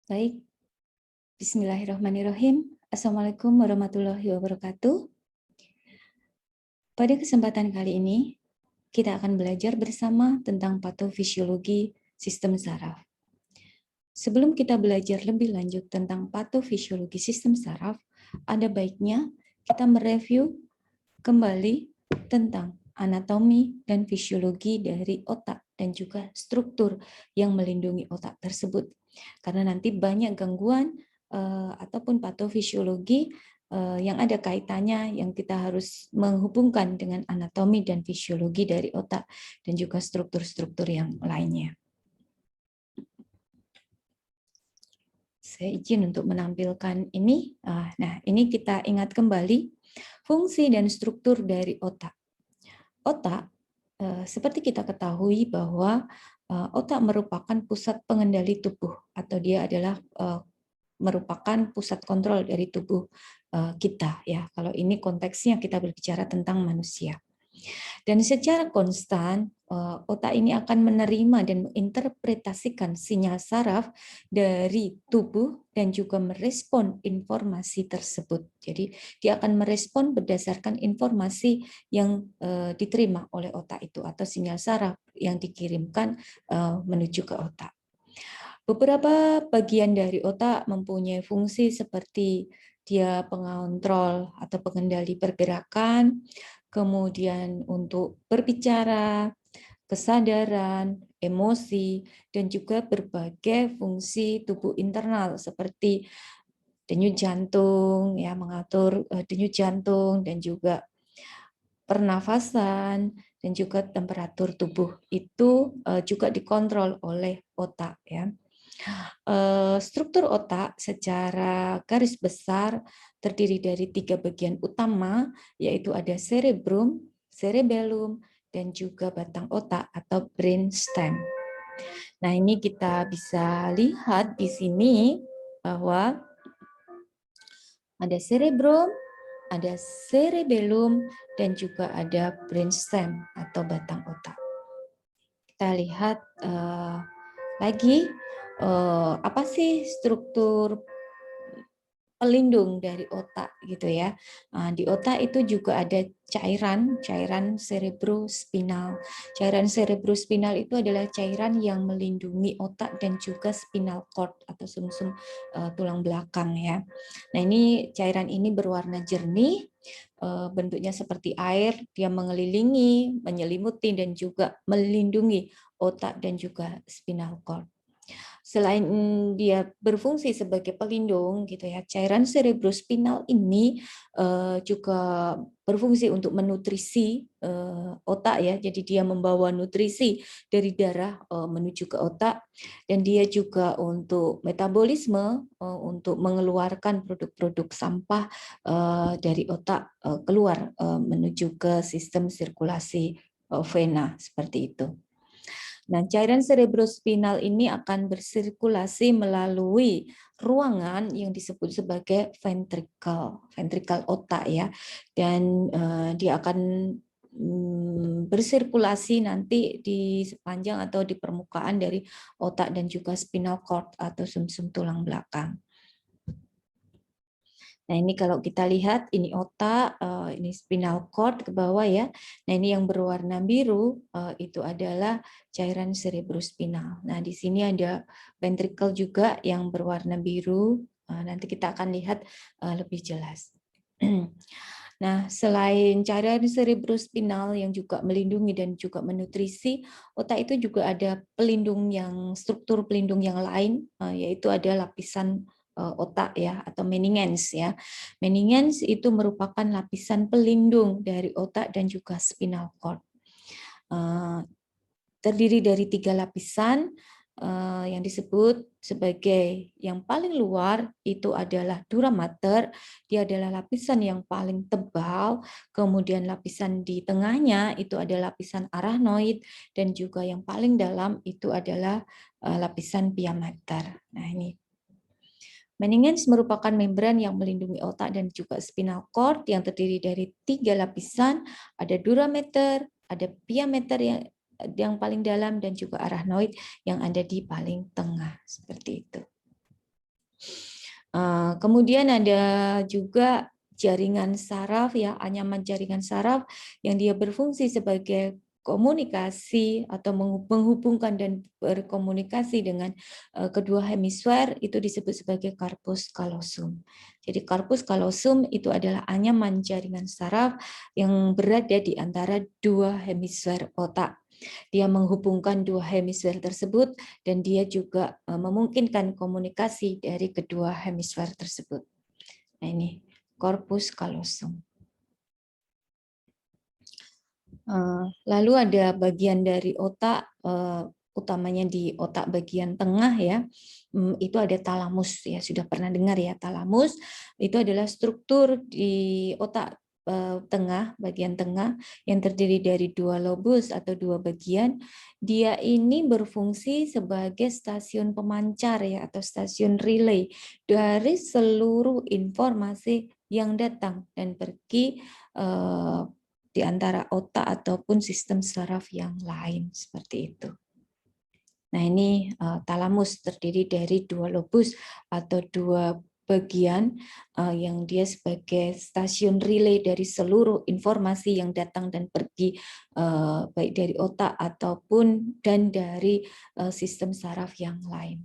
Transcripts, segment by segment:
Baik, bismillahirrahmanirrahim. Assalamualaikum warahmatullahi wabarakatuh. Pada kesempatan kali ini, kita akan belajar bersama tentang patofisiologi sistem saraf. Sebelum kita belajar lebih lanjut tentang patofisiologi sistem saraf, ada baiknya kita mereview kembali tentang anatomi dan fisiologi dari otak dan juga struktur yang melindungi otak tersebut. Karena nanti banyak gangguan ataupun patofisiologi yang ada kaitannya yang kita harus menghubungkan dengan anatomi dan fisiologi dari otak dan juga struktur-struktur yang lainnya. Saya izin untuk menampilkan ini. Nah, ini kita ingat kembali fungsi dan struktur dari otak. Otak, seperti kita ketahui bahwa otak merupakan pusat pengendali tubuh atau dia adalah merupakan pusat kontrol dari tubuh kita ya. Kalau ini konteksnya kita berbicara tentang manusia. Dan secara konstan otak ini akan menerima dan menginterpretasikan sinyal saraf dari tubuh dan juga merespon informasi tersebut. Jadi dia akan merespon berdasarkan informasi yang diterima oleh otak itu atau sinyal saraf yang dikirimkan menuju ke otak. Beberapa bagian dari otak mempunyai fungsi seperti dia pengontrol atau pengendali pergerakan, kemudian untuk berbicara, kesadaran, emosi, dan juga berbagai fungsi tubuh internal seperti denyut jantung, ya mengatur denyut jantung dan juga pernafasan dan juga temperatur tubuh itu juga dikontrol oleh otak ya. Struktur otak secara garis besar terdiri dari 3 bagian utama, yaitu ada cerebrum, cerebellum, dan juga batang otak atau brainstem. Nah, ini kita bisa lihat di sini bahwa ada cerebrum, ada cerebellum, dan juga ada brainstem atau batang otak. Kita lihat lagi apa sih struktur pelindung dari otak gitu ya. Di otak itu juga ada cairan cerebrospinal. Cairan cerebrospinal itu adalah cairan yang melindungi otak dan juga spinal cord atau sumsum tulang belakang ya. Nah, ini cairan ini berwarna jernih, bentuknya seperti air, dia mengelilingi, menyelimuti dan juga melindungi otak dan juga spinal cord. Selain dia berfungsi sebagai pelindung gitu ya, cairan cerebrospinal ini juga berfungsi untuk menutrisi otak ya. Jadi dia membawa nutrisi dari darah menuju ke otak dan dia juga untuk metabolisme untuk mengeluarkan produk-produk sampah dari otak keluar menuju ke sistem sirkulasi vena seperti itu. Nah, cairan cerebrospinal ini akan bersirkulasi melalui ruangan yang disebut sebagai ventricle otak ya, dan dia akan bersirkulasi nanti di sepanjang atau di permukaan dari otak dan juga spinal cord atau sumsum tulang belakang. Nah, ini kalau kita lihat, ini otak, ini spinal cord ke bawah ya. Nah, ini yang berwarna biru, itu adalah cairan cerebrospinal. Nah, di sini ada ventricle juga yang berwarna biru. Nanti kita akan lihat lebih jelas. Nah, selain cairan cerebrospinal yang juga melindungi dan juga menutrisi, otak itu juga ada struktur pelindung yang lain, yaitu ada lapisan otak ya atau meningens ya. Meningens itu merupakan lapisan pelindung dari otak dan juga spinal cord. Terdiri dari 3 lapisan yang disebut sebagai yang paling luar itu adalah dura mater, dia adalah lapisan yang paling tebal, kemudian lapisan di tengahnya itu adalah lapisan arachnoid, dan juga yang paling dalam itu adalah lapisan pia mater. Nah, ini meninges merupakan membran yang melindungi otak dan juga spinal cord yang terdiri dari 3 lapisan, ada dura mater, ada pia mater yang paling dalam dan juga arachnoid yang ada di paling tengah seperti itu. Kemudian ada juga jaringan saraf ya, anyaman jaringan saraf yang dia berfungsi sebagai komunikasi atau menghubungkan dan berkomunikasi dengan kedua hemisfer, itu disebut sebagai corpus callosum. Jadi corpus callosum itu adalah anyaman jaringan saraf yang berada di antara dua hemisfer otak. Dia menghubungkan dua hemisfer tersebut dan dia juga memungkinkan komunikasi dari kedua hemisfer tersebut. Nah, ini corpus callosum. Lalu ada bagian dari otak, utamanya di otak bagian tengah ya, itu ada talamus ya, sudah pernah dengar ya, talamus itu adalah struktur di otak tengah, bagian tengah yang terdiri dari dua lobus atau dua bagian. Dia ini berfungsi sebagai stasiun pemancar ya, atau stasiun relay dari seluruh informasi yang datang dan pergi di antara otak ataupun sistem saraf yang lain, seperti itu. Nah, ini talamus terdiri dari dua lobus atau dua bagian yang dia sebagai stasiun relay dari seluruh informasi yang datang dan pergi, baik dari otak ataupun dan dari sistem saraf yang lain.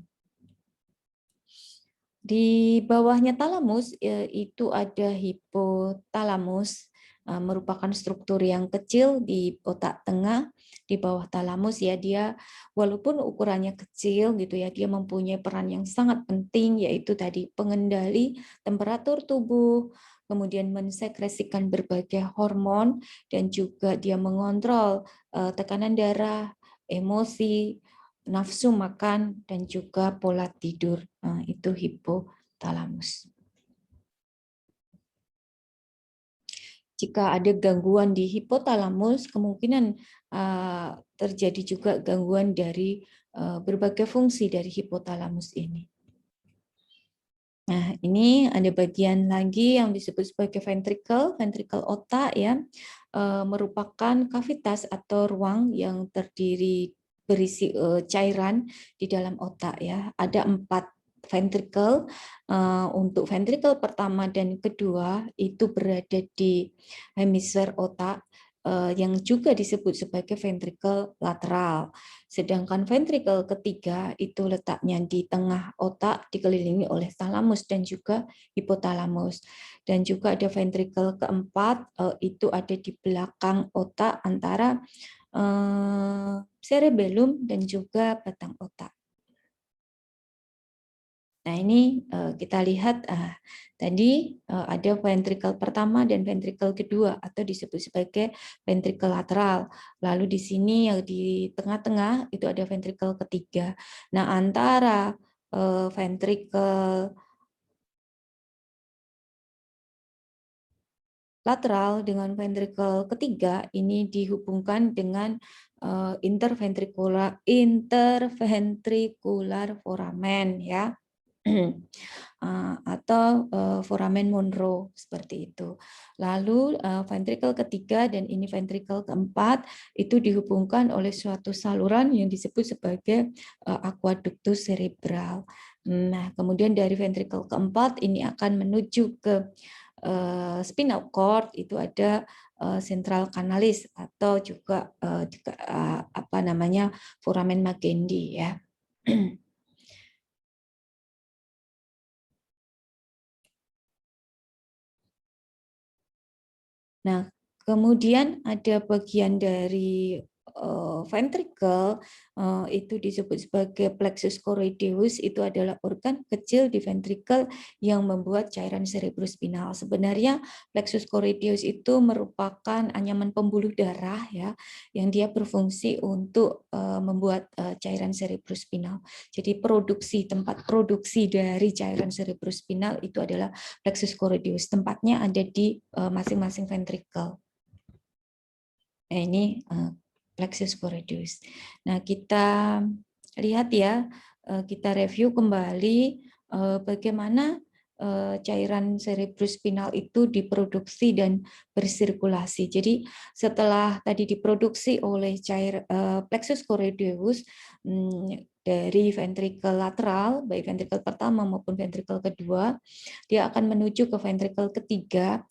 Di bawahnya talamus itu ada hipotalamus, merupakan struktur yang kecil di otak tengah. Di bawah talamus ya, dia walaupun ukurannya kecil gitu ya, dia mempunyai peran yang sangat penting, yaitu tadi pengendali temperatur tubuh, kemudian mensekresikan berbagai hormon, dan juga dia mengontrol tekanan darah, emosi, nafsu makan, dan juga pola tidur. Itu hipotalamus. Jika ada gangguan di hipotalamus, kemungkinan terjadi juga gangguan dari berbagai fungsi dari hipotalamus ini. Nah, ini ada bagian lagi yang disebut sebagai ventricle, ventricle otak ya, merupakan kavitas atau ruang yang terdiri berisi cairan di dalam otak ya. Ada 4 ventricle. Untuk ventricle pertama dan kedua itu berada di hemisfer otak yang juga disebut sebagai ventricle lateral. Sedangkan ventricle ketiga itu letaknya di tengah otak, dikelilingi oleh talamus dan juga hipotalamus. Dan juga ada ventricle keempat, itu ada di belakang otak antara cerebellum dan juga batang otak. Nah, ini kita lihat tadi ada ventricle pertama dan ventricle kedua atau disebut sebagai ventricle lateral. Lalu di sini yang di tengah-tengah itu ada ventricle ketiga. Nah, antara ventricle lateral dengan ventricle ketiga ini dihubungkan dengan interventricular foramen ya. Atau foramen Monro seperti itu. Lalu ventricle ketiga dan ini ventricle keempat itu dihubungkan oleh suatu saluran yang disebut sebagai aqueductus cerebral. Nah, kemudian dari ventricle keempat ini akan menuju ke spinal cord, itu ada central canalis atau juga apa namanya foramen Magendie ya. Nah, kemudian ada bagian dari ventricle, itu disebut sebagai plexus choroideus, itu adalah organ kecil di ventricle yang membuat cairan cerebrospinal. Sebenarnya plexus choroideus itu merupakan anyaman pembuluh darah ya, yang dia berfungsi untuk membuat cairan cerebrospinal. Jadi tempat produksi dari cairan cerebrospinal itu adalah plexus choroideus. Tempatnya ada di masing-masing ventricle. Nah, ini plexus choroideus. Nah, kita lihat ya, kita review kembali bagaimana cairan cerebrospinal itu diproduksi dan bersirkulasi. Jadi setelah tadi diproduksi oleh plexus choroideus dari ventrikel lateral, baik ventrikel pertama maupun ventrikel kedua, dia akan menuju ke ventrikel ketiga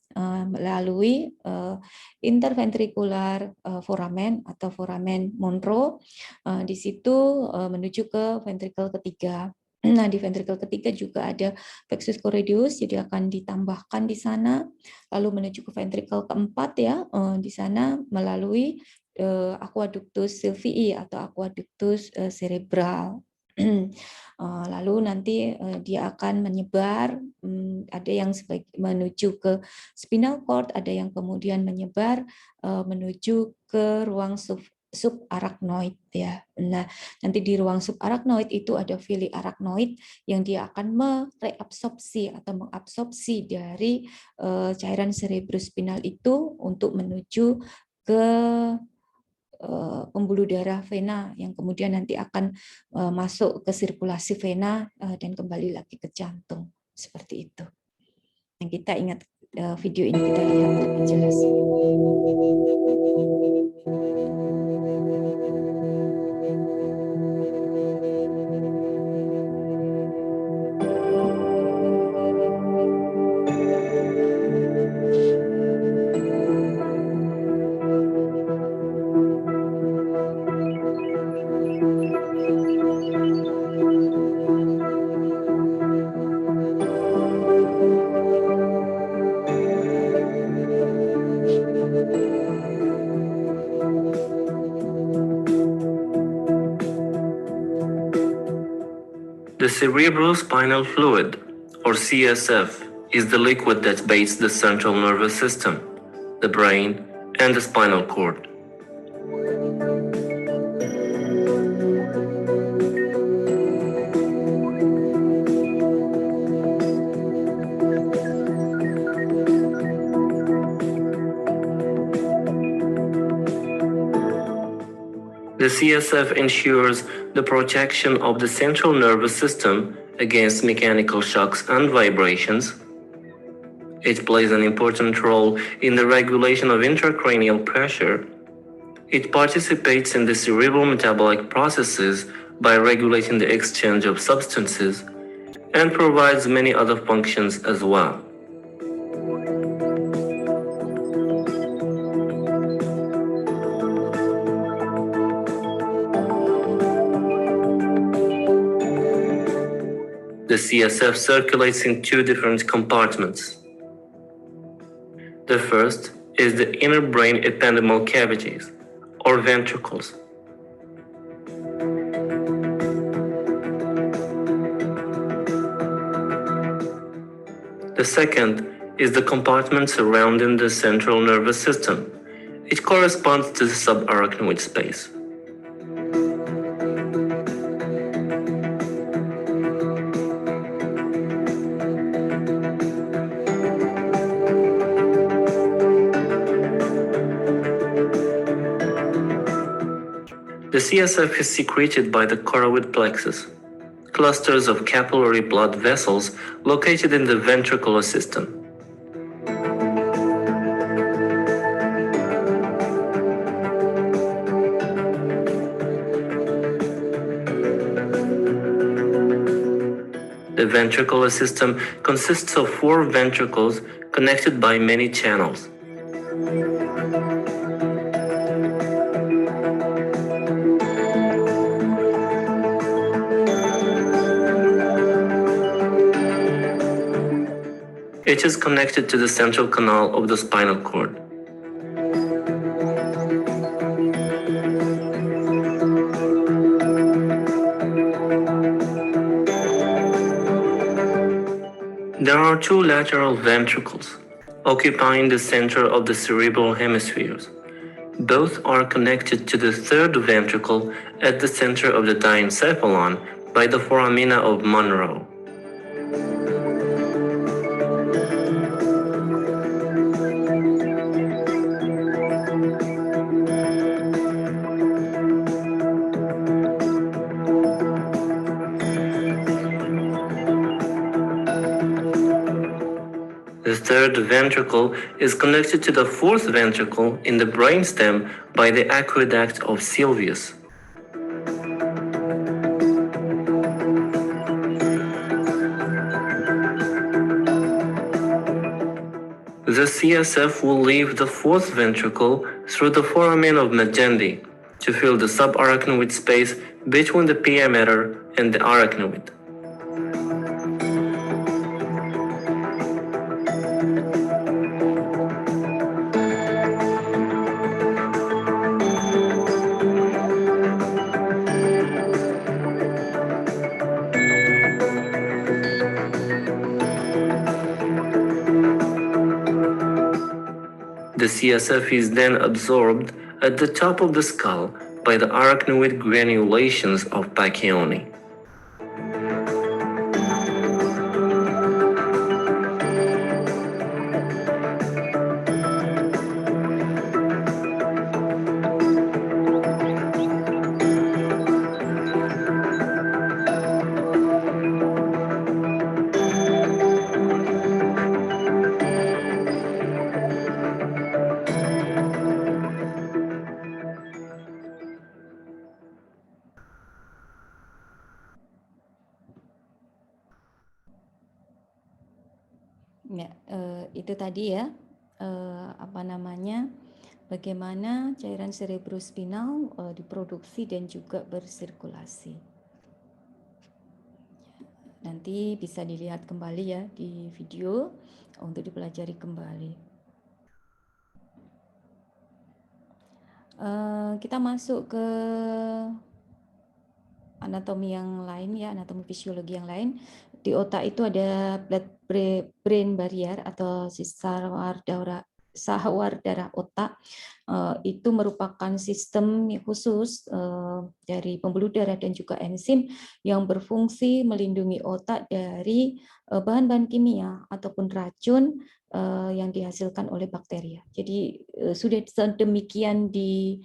melalui interventrikular foramen atau foramen Monro. Di situ menuju ke ventrikel ketiga. Nah, di ventrikel ketiga juga ada plexus coredeus, jadi akan ditambahkan di sana, lalu menuju ke ventrikel keempat ya, di sana melalui aqueductus sylvii atau aqueductus cerebral. Lalu nanti dia akan menyebar, ada yang menuju ke spinal cord, ada yang kemudian menyebar menuju ke ruang subarachnoid ya. Nah, nanti di ruang subarachnoid itu ada villi arachnoid yang dia akan mereabsorpsi atau mengabsorpsi dari cairan cerebrospinal itu untuk menuju ke pembuluh darah vena yang kemudian nanti akan masuk ke sirkulasi vena dan kembali lagi ke jantung, seperti itu. Yang kita ingat video ini kita lihat lebih jelas. The cerebrospinal fluid, or CSF, is the liquid that bathes the central nervous system, the brain, and the spinal cord. The CSF ensures the protection of the central nervous system against mechanical shocks and vibrations. It plays an important role in the regulation of intracranial pressure. It participates in the cerebral metabolic processes by regulating the exchange of substances and provides many other functions as well. The CSF circulates in two different compartments. The first is the inner brain ependymal cavities, or ventricles. The second is the compartment surrounding the central nervous system. It corresponds to the subarachnoid space. The CSF is secreted by the choroid plexus, clusters of capillary blood vessels located in the ventricular system. The ventricular system consists of 4 ventricles connected by many channels. It is connected to the central canal of the spinal cord. There are 2 lateral ventricles, occupying the center of the cerebral hemispheres. Both are connected to the 3rd ventricle at the center of the diencephalon by the foramina of Monro. The 3rd ventricle is connected to the 4th ventricle in the brainstem by the aqueduct of Sylvius. The CSF will leave the fourth ventricle through the foramen of Magendie to fill the subarachnoid space between the pia mater and the arachnoid. The CSF is then absorbed at the top of the skull by the arachnoid granulations of Pacchioni. Ya, itu tadi ya, bagaimana cairan cerebrospinal diproduksi dan juga bersirkulasi. Nanti bisa dilihat kembali ya di video untuk dipelajari kembali. Kita masuk ke anatomi yang lain ya, anatomi fisiologi yang lain. Di otak itu ada blood-brain barrier atau sahwar darah otak. Itu merupakan sistem khusus dari pembuluh darah dan juga enzim yang berfungsi melindungi otak dari bahan-bahan kimia ataupun racun yang dihasilkan oleh bakteri. Jadi sudah sedemikian di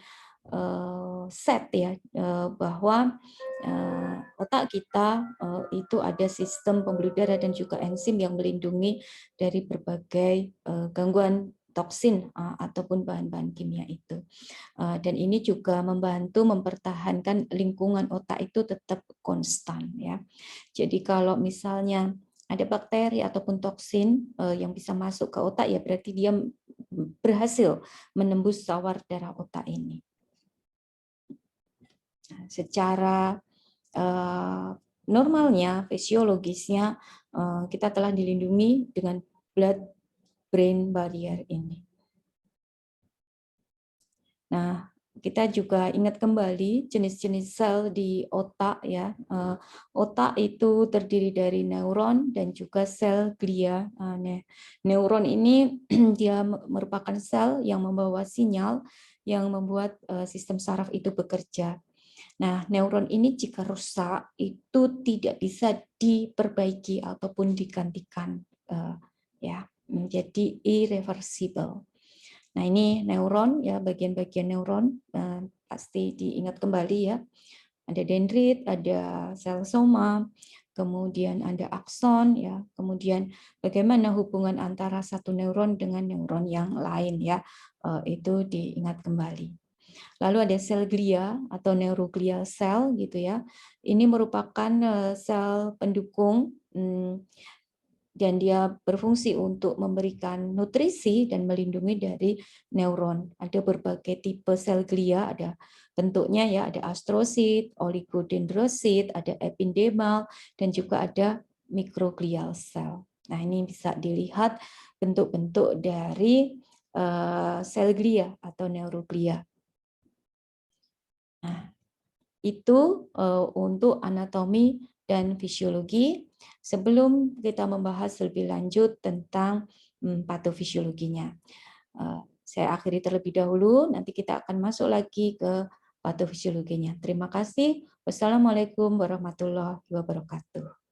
set ya bahwa otak kita itu ada sistem pembuluh darah dan juga enzim yang melindungi dari berbagai gangguan toksin ataupun bahan-bahan kimia itu. Dan ini juga membantu mempertahankan lingkungan otak itu tetap konstan ya. Jadi kalau misalnya ada bakteri ataupun toksin yang bisa masuk ke otak ya berarti dia berhasil menembus sawar darah otak ini. Secara normalnya, fisiologisnya kita telah dilindungi dengan blood-brain barrier ini. Nah, kita juga ingat kembali jenis-jenis sel di otak ya. Otak itu terdiri dari neuron dan juga sel glia. Neuron ini dia merupakan sel yang membawa sinyal yang membuat sistem saraf itu bekerja. Nah, neuron ini jika rusak itu tidak bisa diperbaiki ataupun digantikan ya, menjadi irreversible. Nah, ini neuron ya, bagian-bagian neuron pasti diingat kembali ya. Ada dendrit, ada sel soma, kemudian ada akson ya, kemudian bagaimana hubungan antara satu neuron dengan neuron yang lain ya, itu diingat kembali. Lalu ada sel glia atau neuroglial cell gitu ya. Ini merupakan sel pendukung dan dia berfungsi untuk memberikan nutrisi dan melindungi dari neuron. Ada berbagai tipe sel glia, ada bentuknya ya, ada astrosit, oligodendrosit, ada epidermal dan juga ada microglial cell. Nah, ini bisa dilihat bentuk-bentuk dari sel glia atau neuroglia. Nah, itu untuk anatomi dan fisiologi. Sebelum kita membahas lebih lanjut tentang patofisiologinya. Saya akhiri terlebih dahulu, nanti kita akan masuk lagi ke patofisiologinya. Terima kasih. Wassalamualaikum warahmatullahi wabarakatuh.